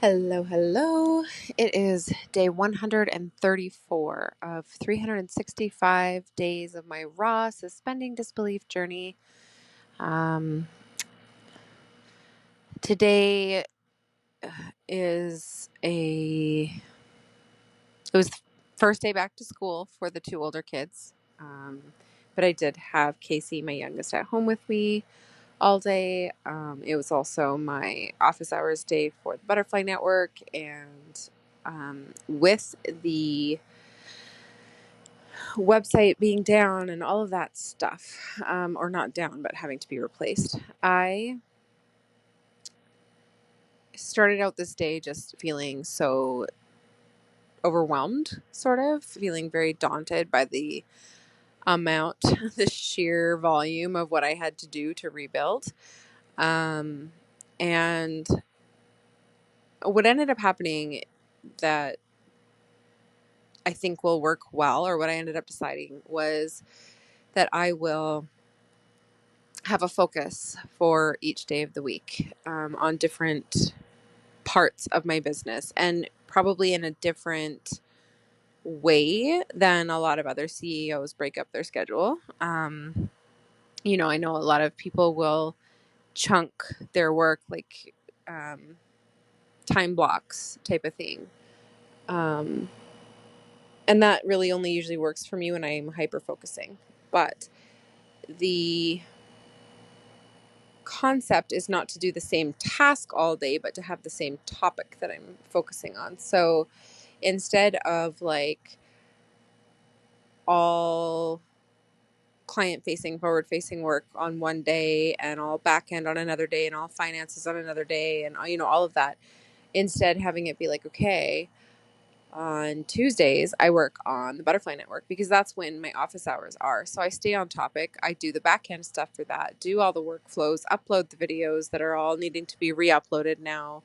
Hello, hello. It is day 134 of 365 days of my raw suspending disbelief journey. Um, Today is it was the first day back to school for the two older kids. But I did have Casey, my youngest, at home with me all day. It was also my office hours day for the Butterfly Network, and with the website being down and all of that stuff, or not down, but having to be replaced, I started out this day just feeling so overwhelmed, sort of feeling very daunted by the amount, the sheer volume of what I had to do to rebuild. And what ended up happening that I think will work well, or what I ended up deciding, was that I will have a focus for each day of the week, on different parts of my business, and probably in a different way than a lot of other CEOs break up their schedule. I know a lot of people will chunk their work, like time blocks type of thing. And that really only usually works for me when I'm hyper focusing. But the concept is not to do the same task all day, but to have the same topic that I'm focusing on. So instead of like all client facing, forward facing work on one day, and all back end on another day, and all finances on another day, and all of that, instead having it be like, okay, on Tuesdays, I work on the Butterfly Network because that's when my office hours are. So I stay on topic. I do the back end stuff for that, do all the workflows, upload the videos that are all needing to be re-uploaded now,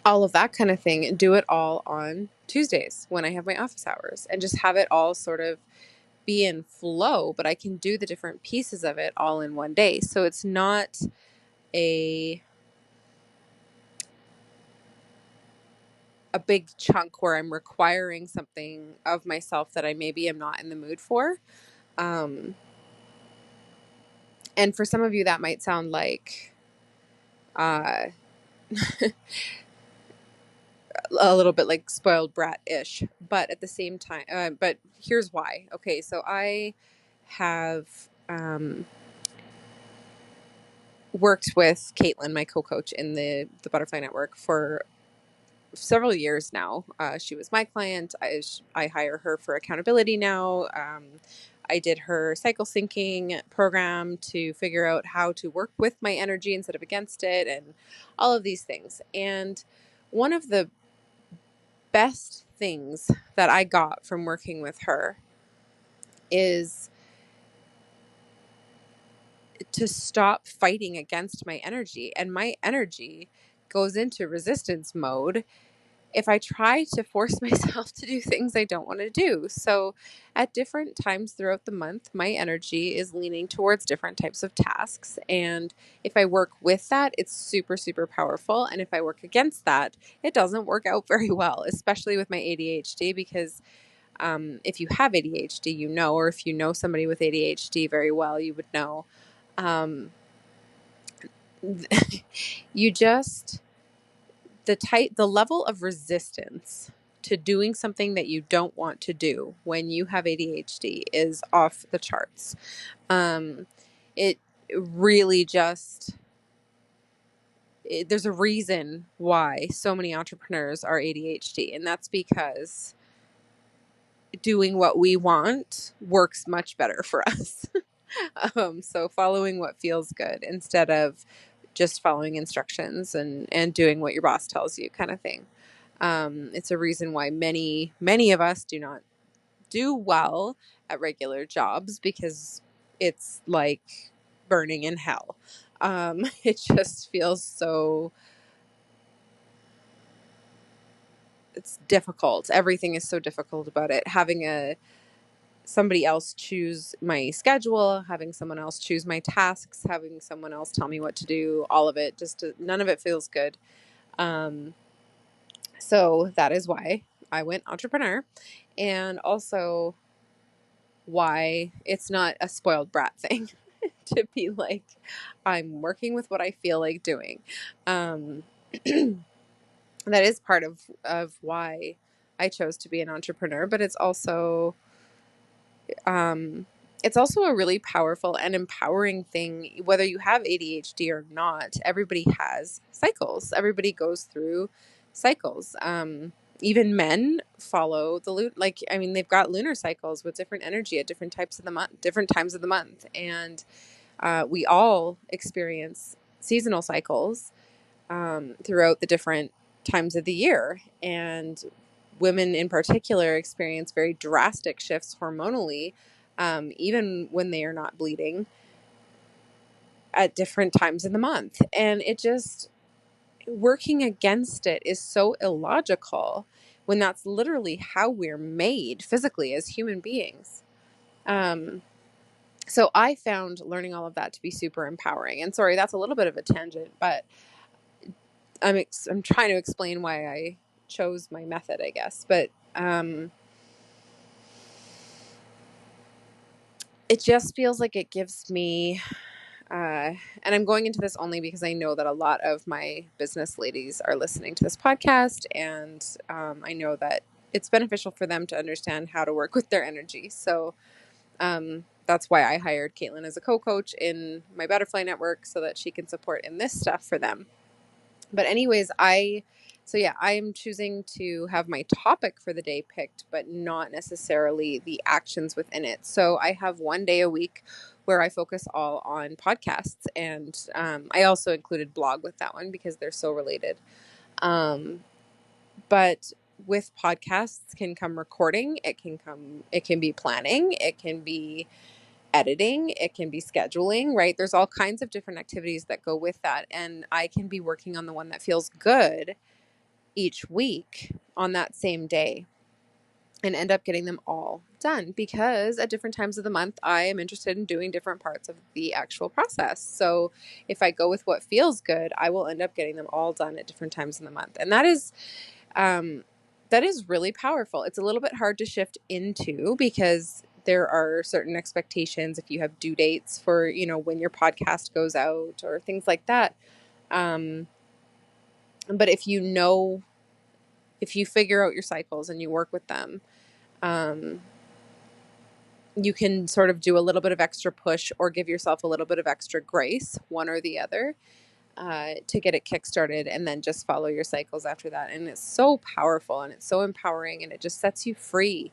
all of that kind of thing, and do it all on Tuesdays when I have my office hours, and just have it all sort of be in flow, but I can do the different pieces of it all in one day. So it's not a big chunk where I'm requiring something of myself that I maybe am not in the mood for. Um, and for some of you, that might sound like uh, a little bit like spoiled brat-ish, but at the same time, but here's why. Okay, so I have worked with Caitlin, my co-coach in the Butterfly Network, for several years now. She was my client. I hire her for accountability now. I did her cycle syncing program to figure out how to work with my energy instead of against it, and all of these things. And one of the best things that I got from working with her is to stop fighting against my energy. And my energy goes into resistance mode if I try to force myself to do things I don't want to do. So at different times throughout the month, my energy is leaning towards different types of tasks. And if I work with that, it's super, super powerful. And if I work against that, it doesn't work out very well, especially with my ADHD, because if you have ADHD, or if you know somebody with ADHD very well, you would know. Um, you just the level of resistance to doing something that you don't want to do when you have ADHD is off the charts. It really just there's a reason why so many entrepreneurs are ADHD, and that's because doing what we want works much better for us. So following what feels good instead of just following instructions and doing what your boss tells you, kind of thing. It's a reason why many of us do not do well at regular jobs, because it's like burning in hell. It just feels so, it's difficult. Everything is so difficult about it. Having somebody else choose my schedule, having someone else choose my tasks, having someone else tell me what to do, all of it, none of it feels good. Um, so that is why I went entrepreneur, and also why it's not a spoiled brat thing to be like, I'm working with what I feel like doing. Um, that is part of why I chose to be an entrepreneur, but um, it's also a really powerful and empowering thing. Whether you have ADHD or not, everybody has cycles. Everybody goes through cycles. Even men follow like, I mean, they've got lunar cycles with different energy at different types of the month, different times of the month. And we all experience seasonal cycles throughout the different times of the year. And women in particular experience very drastic shifts hormonally, even when they are not bleeding at different times of the month. And it just, working against it is so illogical when that's literally how we're made physically as human beings. Um, so I found learning all of that to be super empowering. And sorry, that's a little bit of a tangent, but I'm trying to explain why I chose my method, I guess. But it just feels like it gives me, and I'm going into this only because I know that a lot of my business ladies are listening to this podcast, and I know that it's beneficial for them to understand how to work with their energy. So that's why I hired Caitlin as a co-coach in my Butterfly Network, so that she can support in this stuff for them. But anyways, I'm choosing to have my topic for the day picked, but not necessarily the actions within it. So I have one day a week where I focus all on podcasts, and I also included blog with that one because they're so related. But with podcasts can come recording, it can be planning, it can be editing, it can be scheduling, right? There's all kinds of different activities that go with that. And I can be working on the one that feels good each week on that same day and end up getting them all done, because at different times of the month, I am interested in doing different parts of the actual process. So if I go with what feels good, I will end up getting them all done at different times in the month. And um, that is really powerful. It's a little bit hard to shift into because there are certain expectations if you have due dates for, when your podcast goes out or things like that. But if you figure out your cycles and you work with them, you can sort of do a little bit of extra push or give yourself a little bit of extra grace, one or the other, to get it kickstarted, and then just follow your cycles after that. And it's so powerful and it's so empowering, and it just sets you free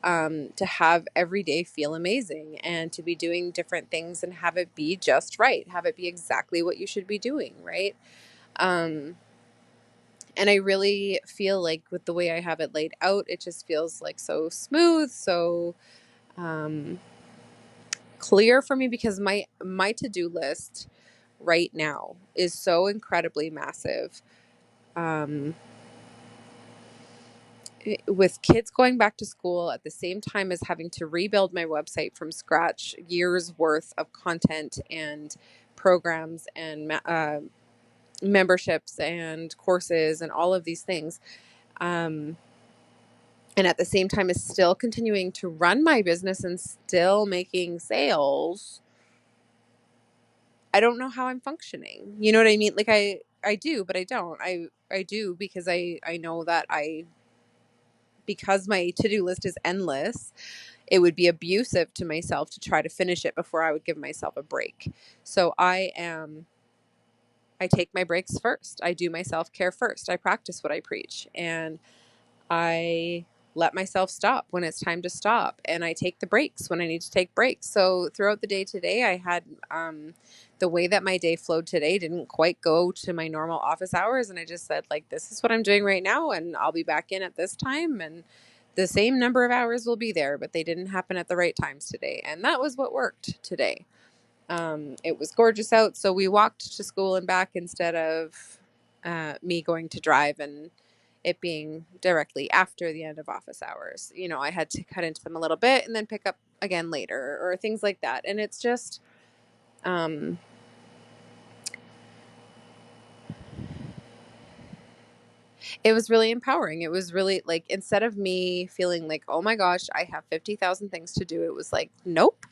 to have every day feel amazing and to be doing different things and have it be just right. Have it be exactly what you should be doing, right? And I really feel like with the way I have it laid out, it just feels like so smooth, so clear for me, because my to-do list right now is so incredibly massive. With kids going back to school at the same time as having to rebuild my website from scratch, years worth of content and programs and memberships and courses and all of these things. And at the same time is still continuing to run my business and still making sales. I don't know how I'm functioning. You know what I mean? Like I do, but I don't. I do because I know that because my to-do list is endless, it would be abusive to myself to try to finish it before I would give myself a break. So I take my breaks first. I do my self-care first. I practice what I preach, and I let myself stop when it's time to stop, and I take the breaks when I need to take breaks. So throughout the day today, I had the way that my day flowed today didn't quite go to my normal office hours, and I just said, like, this is what I'm doing right now, and I'll be back in at this time, and the same number of hours will be there, but they didn't happen at the right times today, and that was what worked today. It was gorgeous out, so we walked to school and back instead of me going to drive and it being directly after the end of office hours. I had to cut into them a little bit and then pick up again later or things like that. And it's just, um, it was really empowering. It was really like, instead of me feeling like, oh my gosh, I have 50,000 things to do, it was like, nope.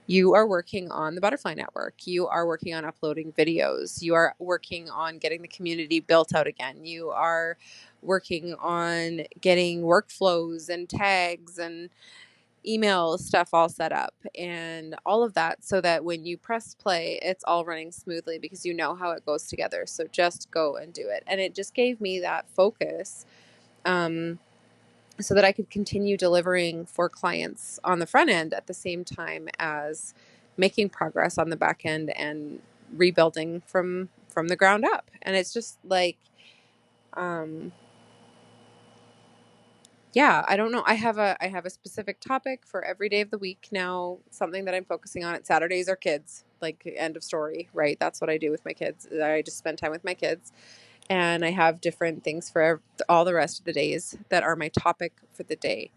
You are working on the Butterfly Network. You are working on uploading videos. You are working on getting the community built out again. You are working on getting workflows and tags and email stuff all set up and all of that, so that when you press play, it's all running smoothly because you know how it goes together. So just go and do it. And it just gave me that focus, so that I could continue delivering for clients on the front end at the same time as making progress on the back end and rebuilding from the ground up. And it's just like, um, yeah, I don't know. I have a specific topic for every day of the week now, something that I'm focusing on. At Saturdays are kids, like, end of story, right? That's what I do with my kids. I just spend time with my kids. And I have different things for all the rest of the days that are my topic for the day.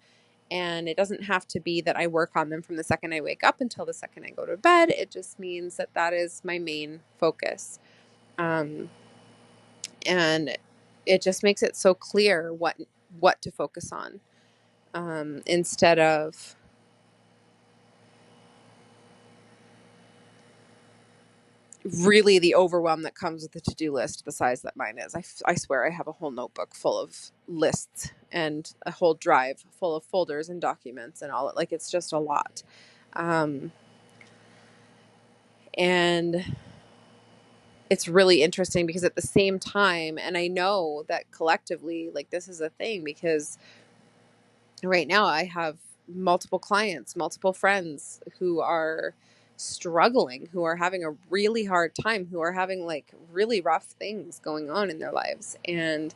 And it doesn't have to be that I work on them from the second I wake up until the second I go to bed. It just means that that is my main focus. Um, and it just makes it so clear what to focus on, instead of really the overwhelm that comes with the to-do list the size that mine is. I swear I have a whole notebook full of lists and a whole drive full of folders and documents and all. Like, it's just a lot. Um, and it's really interesting because at the same time, and I know that collectively, like, this is a thing, because right now I have multiple clients, multiple friends who are struggling, who are having a really hard time, who are having like really rough things going on in their lives. And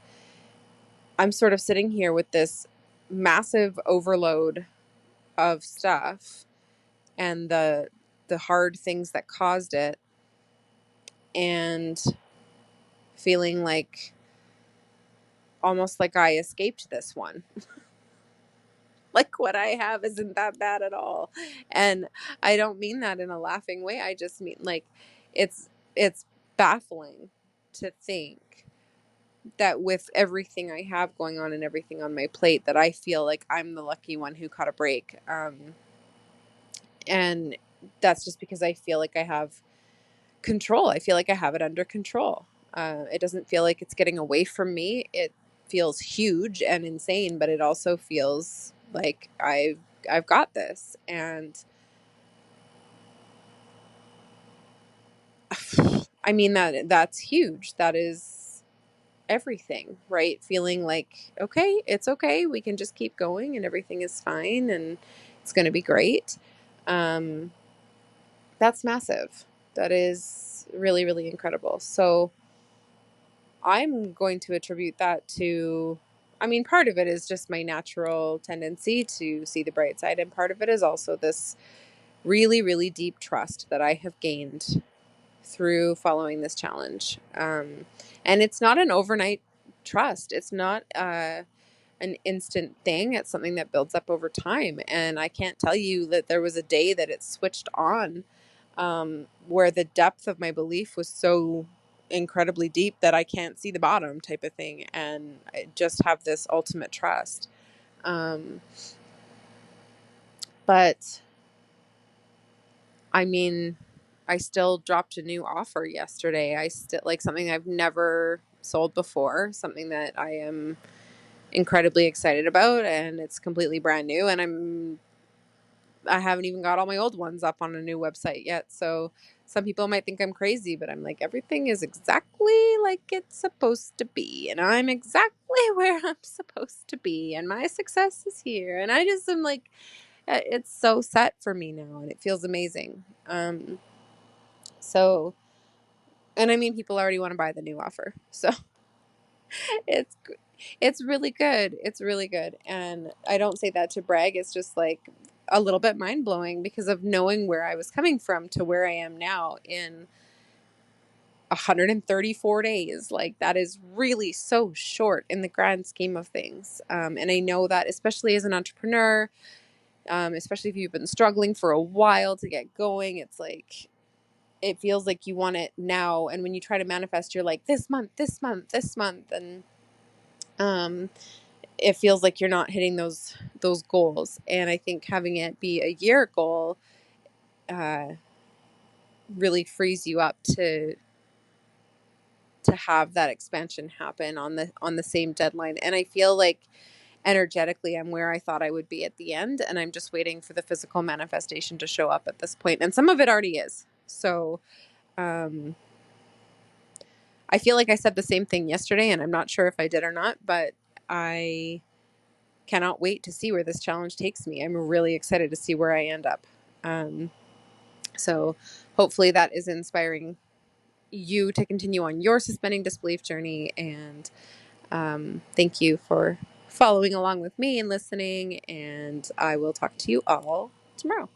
I'm sort of sitting here with this massive overload of stuff and the hard things that caused it, and feeling like almost like I escaped this one. Like, what I have isn't that bad at all. And I don't mean that in a laughing way. I just mean, like, it's it's baffling to think that with everything I have going on and everything on my plate, that I feel like I'm the lucky one who caught a break. And that's just because I feel like I have control. I feel like I have it under control. It doesn't feel like it's getting away from me. It feels huge and insane, but it also feels like I've got this. And I mean, that's huge. That is everything, right? Feeling like, okay, it's okay. We can just keep going and everything is fine and it's going to be great. Um, that's massive. That is really, really incredible. So I'm going to attribute that to, I mean, part of it is just my natural tendency to see the bright side. And part of it is also this really, really deep trust that I have gained through following this challenge. And it's not an overnight trust. It's not an instant thing. It's something that builds up over time. And I can't tell you that there was a day that it switched on, where the depth of my belief was so incredibly deep that I can't see the bottom, type of thing. And I just have this ultimate trust. But I mean, I still dropped a new offer yesterday. I still, like, something I've never sold before, something that I am incredibly excited about, and it's completely brand new. And I haven't even got all my old ones up on a new website yet. So some people might think I'm crazy, but I'm like, everything is exactly like it's supposed to be. And I'm exactly where I'm supposed to be. And my success is here. And I just am like, it's so set for me now and it feels amazing. So, and I mean, people already want to buy the new offer. So it's, it's really good. It's really good. And I don't say that to brag. It's just like a little bit mind blowing because of knowing where I was coming from to where I am now in 134 days. Like, that is really so short in the grand scheme of things. And I know that, especially as an entrepreneur, especially if you've been struggling for a while to get going, it's like, it feels like you want it now. And when you try to manifest, you're like, this month, this month, this month. And um, it feels like you're not hitting those goals. And I think having it be a year goal uh, really frees you up to have that expansion happen on the same deadline. And I feel like energetically I'm where I thought I would be at the end, and I'm just waiting for the physical manifestation to show up at this point. And some of it already is. So um, I feel like I said the same thing yesterday, and I'm not sure if I did or not, but I cannot wait to see where this challenge takes me. I'm really excited to see where I end up. So hopefully that is inspiring you to continue on your suspending disbelief journey. And thank you for following along with me and listening. And I will talk to you all tomorrow.